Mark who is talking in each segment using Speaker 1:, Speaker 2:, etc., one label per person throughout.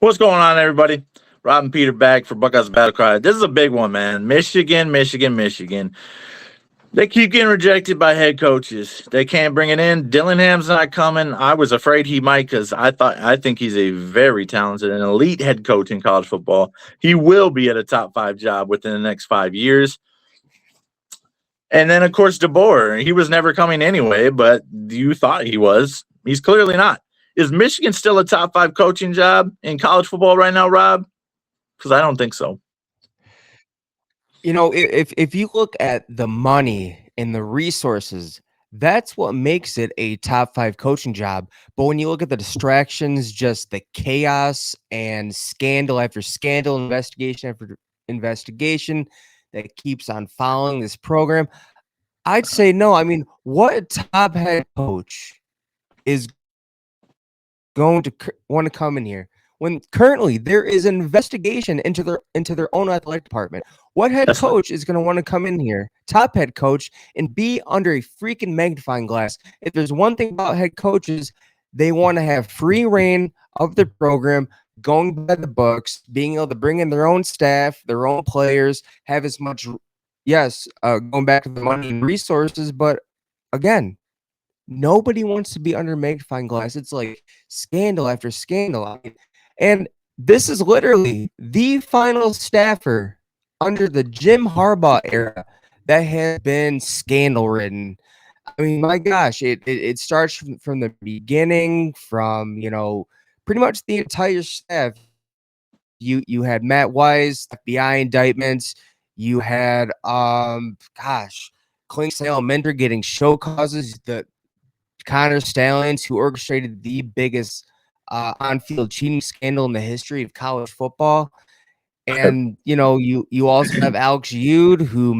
Speaker 1: What's going on, everybody? Rob and Peter back for Buckeyes Battle Cry. This is a big one, man. Michigan, Michigan, Michigan. They keep getting rejected by head coaches. They can't bring it in. Dillingham's not coming. I was afraid he might because I think he's a very talented and elite head coach in college football. He will be at a top 5 job within the next 5 years. And then, of course, DeBoer. He was never coming anyway, but you thought he was. He's clearly not. Is Michigan still a top 5 coaching job in college football right now, Rob? Because I don't think so.
Speaker 2: You know, if you look at the money and the resources, that's what makes it a top 5 coaching job. But when you look at the distractions, just the chaos and scandal after scandal, investigation after investigation that keeps on following this program, I'd say no. I mean, what top head coach is going to want to come in here when currently there is an investigation into their own athletic department? What head coach is going to want to come in here, top head coach, and be under a freaking magnifying glass? If there's one thing about head coaches, they want to have free reign of their program, going by the books, being able to bring in their own staff, their own players, have as much, going back to the money and resources. But again, nobody wants to be under magnifying glass. It's like scandal after scandal. And this is literally the final staffer under the Jim Harbaugh era that has been scandal ridden. I mean, my gosh, it starts from the beginning, from, pretty much the entire staff. You had Matt Wise, FBI indictments. You had, Clint Sale Mentor getting show causes. The Connor Stallions, who orchestrated the biggest on-field cheating scandal in the history of college football. And, you also have Alex Ude, who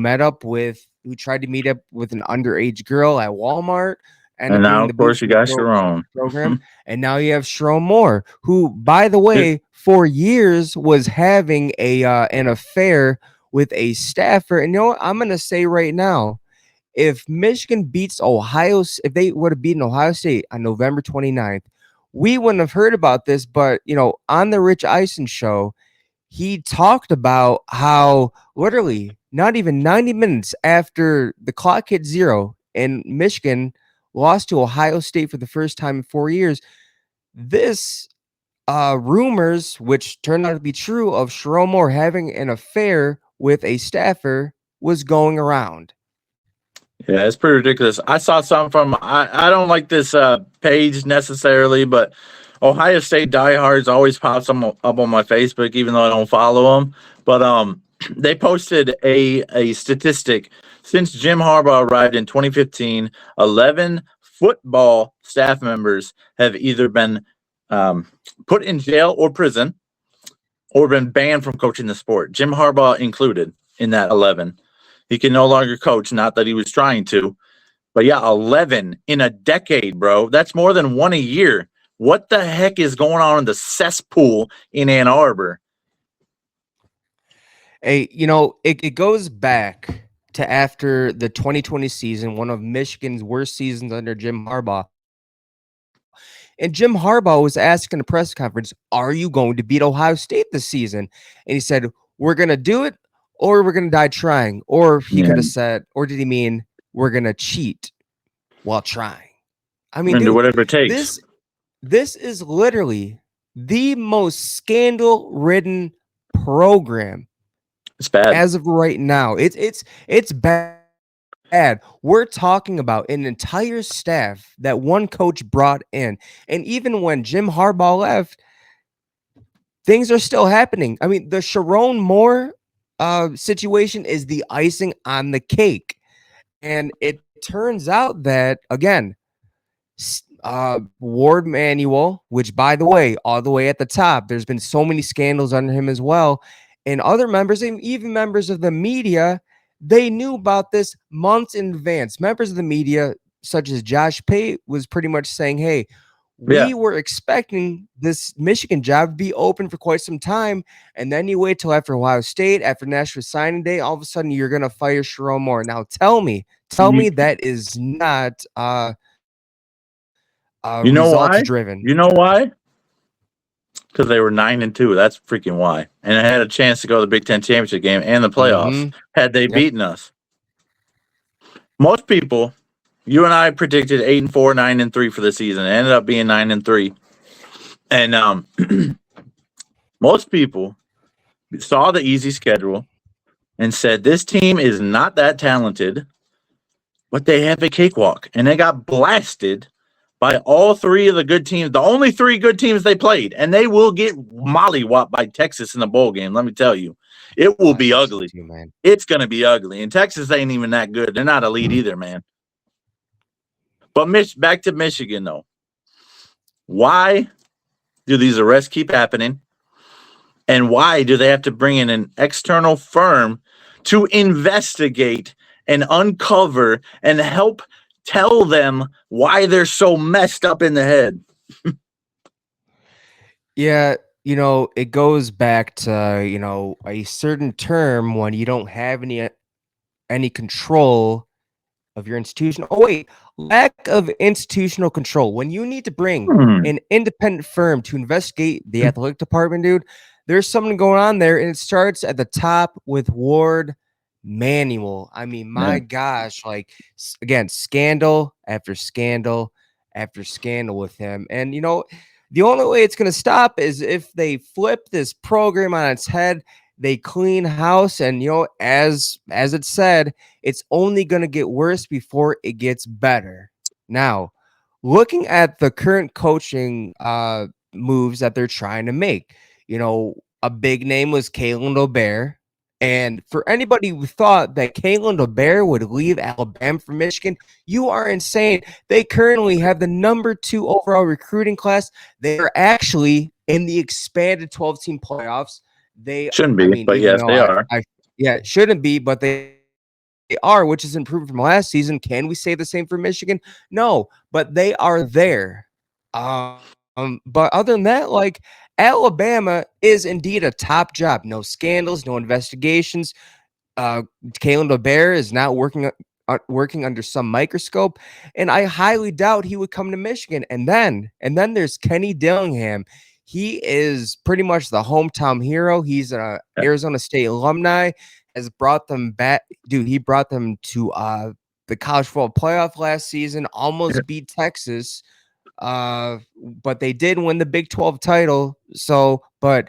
Speaker 2: tried to meet up with an underage girl at Walmart.
Speaker 1: And now, of course, you got Sherrone.
Speaker 2: Program. And now you have Sherrone Moore, who, by the way, for years was having an affair with a staffer. And you know what? I'm going to say right now, if Michigan beats Ohio, if they would have beaten Ohio State on November 29th, we wouldn't have heard about this. But, on the Rich Eisen show, he talked about how literally not even 90 minutes after the clock hit 0 and Michigan lost to Ohio State for the first time in 4 years, this rumors, which turned out to be true, of Sherrone Moore having an affair with a staffer was going around.
Speaker 1: Yeah, it's pretty ridiculous. I saw something from I don't like this page necessarily, but Ohio State diehards always pops up on my Facebook, even though I don't follow them. But they posted a statistic. Since Jim Harbaugh arrived in 2015, 11 football staff members have either been put in jail or prison or been banned from coaching the sport. Jim Harbaugh included in that 11. He can no longer coach, not that he was trying to. But yeah, 11 in a decade, bro. That's more than one a year. What the heck is going on in the cesspool in Ann Arbor?
Speaker 2: Hey, it goes back to after the 2020 season, one of Michigan's worst seasons under Jim Harbaugh. And Jim Harbaugh was asked in a press conference, are you going to beat Ohio State this season? And he said, we're going to do it, or we're going to die trying. Or he could have said, or did he mean we're going to cheat while trying? I mean,
Speaker 1: do whatever it takes.
Speaker 2: This is literally the most scandal-ridden program.
Speaker 1: It's bad.
Speaker 2: As of right now. It's bad. We're talking about an entire staff that one coach brought in. And even when Jim Harbaugh left, things are still happening. I mean, the Sherrone Moore situation is the icing on the cake. And it turns out that, again, Ward Manuel, which, by the way, all the way at the top, there's been so many scandals under him as well. And other members, even members of the media, they knew about this months in advance. Members of the media, such as Josh Pate, was pretty much saying, hey, we were expecting this Michigan job to be open for quite some time. And then you wait till after Ohio State, after National Signing Day, all of a sudden you're going to fire Sherrone Moore. Now tell me that is not
Speaker 1: you know why?
Speaker 2: driven.
Speaker 1: You know why? because they were 9-2. That's freaking why. And I had a chance to go to the Big Ten championship game and the playoffs had they beaten us. Most people, you and I predicted 8-4, 9-3 for the season. It ended up being 9-3. And most people saw the easy schedule and said this team is not that talented, but they have a cakewalk. And they got blasted by all three of the good teams, the only three good teams they played. And they will get mollywopped by Texas in the bowl game, let me tell you. It will be ugly.
Speaker 2: Man.
Speaker 1: It's going to be ugly. And Texas ain't even that good. They're not elite either, man. But back to Michigan, though. Why do these arrests keep happening? And why do they have to bring in an external firm to investigate and uncover and help tell them why they're so messed up in the head?
Speaker 2: Yeah, it goes back to, a certain term when you don't have any control of your institution. Oh, wait, lack of institutional control. When you need to bring an independent firm to investigate the athletic department, dude, there's something going on there, and it starts at the top with Ward Manuel. I mean, my gosh, like, again, scandal after scandal after scandal with him. And, the only way it's going to stop is if they flip this program on its head, they clean house, and as it said, it's only going to get worse before it gets better. Now, looking at the current coaching moves that they're trying to make, a big name was Kalen DeBoer. And for anybody who thought that Kalen DeBoer would leave Alabama for Michigan, you are insane. They currently have the number 2 overall recruiting class. They are actually in the expanded 12-team playoffs. They
Speaker 1: shouldn't be, but yes, they are.
Speaker 2: It shouldn't be, but they are, which is improved from last season. Can we say the same for Michigan? No, but they are there. But other than that, like, Alabama is indeed a top job. No scandals, no investigations. Kalen DeBoer is not working under some microscope, and I highly doubt he would come to Michigan. And then there's Kenny Dillingham. He is pretty much the hometown hero. He's an Arizona State alumni, has brought them back. Dude, he brought them to the college football playoff last season, almost beat Texas. But they did win the Big 12 title. So, but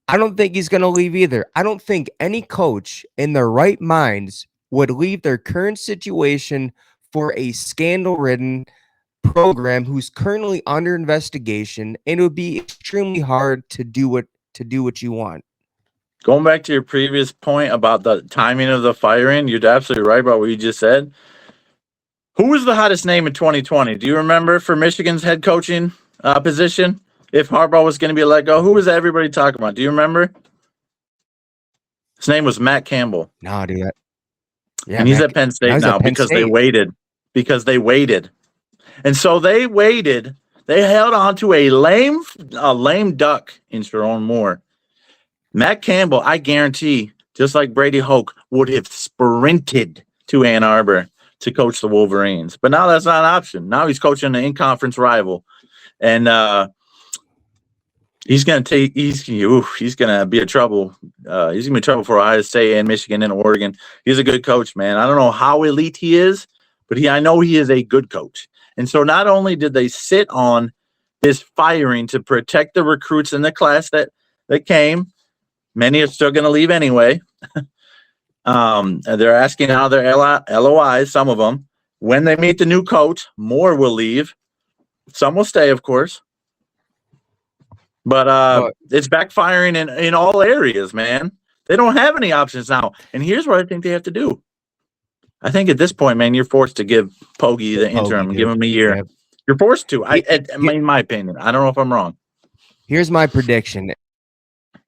Speaker 2: I don't think he's going to leave either. I don't think any coach in their right minds would leave their current situation for a scandal-ridden program who's currently under investigation, and it would be extremely hard to do what you want.
Speaker 1: Going back to your previous point about the timing of the firing, you're absolutely right about what you just said. Who was the hottest name in 2020? Do you remember for Michigan's head coaching position? If Harbaugh was going to be let go, who was everybody talking about? Do you remember? His name was Matt Campbell.
Speaker 2: No, dude. Yeah,
Speaker 1: and he's at Penn State now because they waited. And so they waited. They held on to a lame duck in Sherrone Moore. Matt Campbell, I guarantee, just like Brady Hoke, would have sprinted to Ann Arbor to coach the Wolverines. But now that's not an option. Now he's coaching an in-conference rival. And he's going to be in trouble. He's going to be in trouble for Ohio State and Michigan and Oregon. He's a good coach, man. I don't know how elite he is, but I know he is a good coach. And so not only did they sit on this firing to protect the recruits in the class that came, many are still going to leave anyway. They're asking out their LOIs, some of them. When they meet the new coach, more will leave. Some will stay, of course. But it's backfiring in all areas, man. They don't have any options now. And here's what I think they have to do. I think at this point, man, you're forced to give Poggi the interim, give him a year. Yeah. You're forced to. In my opinion, I don't know if I'm wrong.
Speaker 2: Here's my prediction.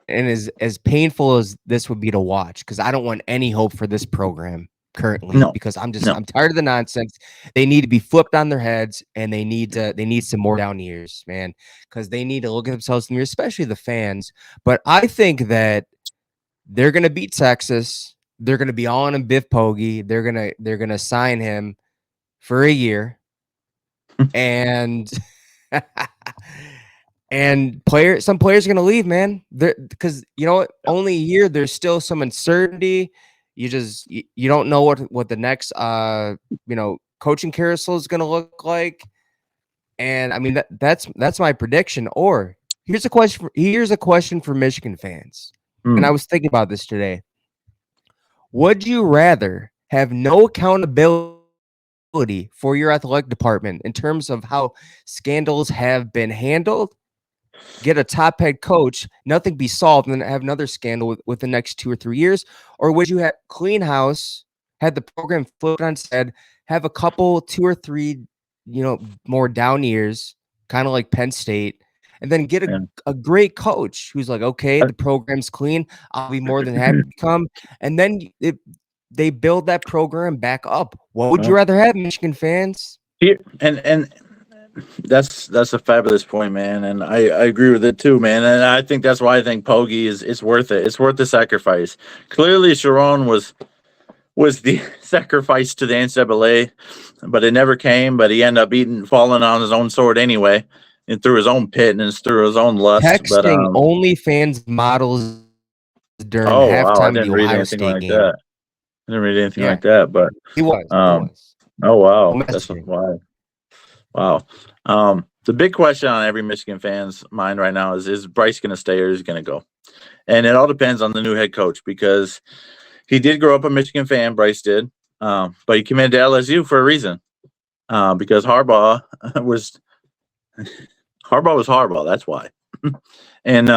Speaker 2: And as painful as this would be to watch, because I don't want any hope for this program currently, because I'm tired of the nonsense. They need to be flipped on their heads, and they need some more down ears, man, because they need to look at themselves in the mirror, especially the fans. But I think that they're gonna beat Texas. They're gonna be all in Biff Poggi. They're gonna sign him for a year, and And some players are going to leave, man. Because you know what? Only a year. There's still some uncertainty. You don't know what the next coaching carousel is going to look like. And I mean that's my prediction. Or here's a question for Michigan fans. And I was thinking about this today. Would you rather have no accountability for your athletic department in terms of how scandals have been handled? Get a top head coach, nothing be solved, and then have another scandal with the next 2 or 3 years? Or would you have clean house, had the program flipped on its head, have a couple 2 or 3, more down years, kind of like Penn State, and then get a great coach who's like, okay, the program's clean, I'll be more than happy to come, and then they build that program back up. What would you rather have, Michigan fans?
Speaker 1: Here and that's a fabulous point, man, and I agree with it too, man. And I think that's why I think Poggi is it's worth it. It's worth the sacrifice. Clearly, Sherrone was the sacrifice to the NCAA, but it never came. But he ended up falling on his own sword anyway, and through his own pit and through his own lust.
Speaker 2: Texting OnlyFans models during halftime of the Ohio State game.
Speaker 1: That. I didn't read anything like that, but
Speaker 2: he was.
Speaker 1: Oh wow, that's why. Wow. The big question on every Michigan fan's mind right now is Bryce going to stay or is he going to go? And it all depends on the new head coach, because he did grow up a Michigan fan, Bryce did, but he committed to LSU for a reason, because Harbaugh was Harbaugh. That's why. And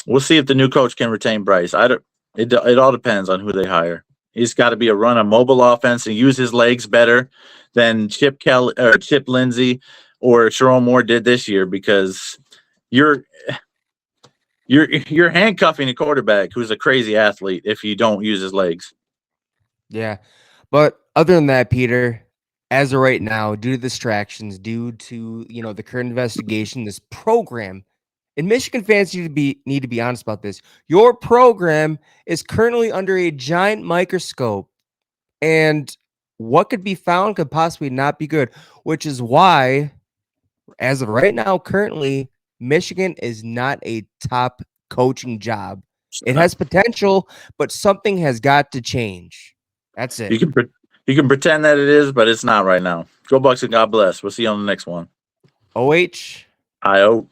Speaker 1: we'll see if the new coach can retain Bryce. It all depends on who they hire. He's got to be a mobile offense and use his legs better than Chip Lindsey or Sherrone Moore did this year, because you're handcuffing a quarterback who's a crazy athlete if you don't use his legs.
Speaker 2: Yeah, but other than that, Peter, as of right now, due to distractions, due to the current investigation, this program. And Michigan fans need to be honest about this. Your program is currently under a giant microscope, and what could be found could possibly not be good, which is why, as of right now, currently, Michigan is not a top coaching job. It has potential, but something has got to change. That's it.
Speaker 1: You can pretend that it is, but it's not right now. Go Bucks and God bless. We'll see you on the next one.
Speaker 2: OH.
Speaker 1: IO.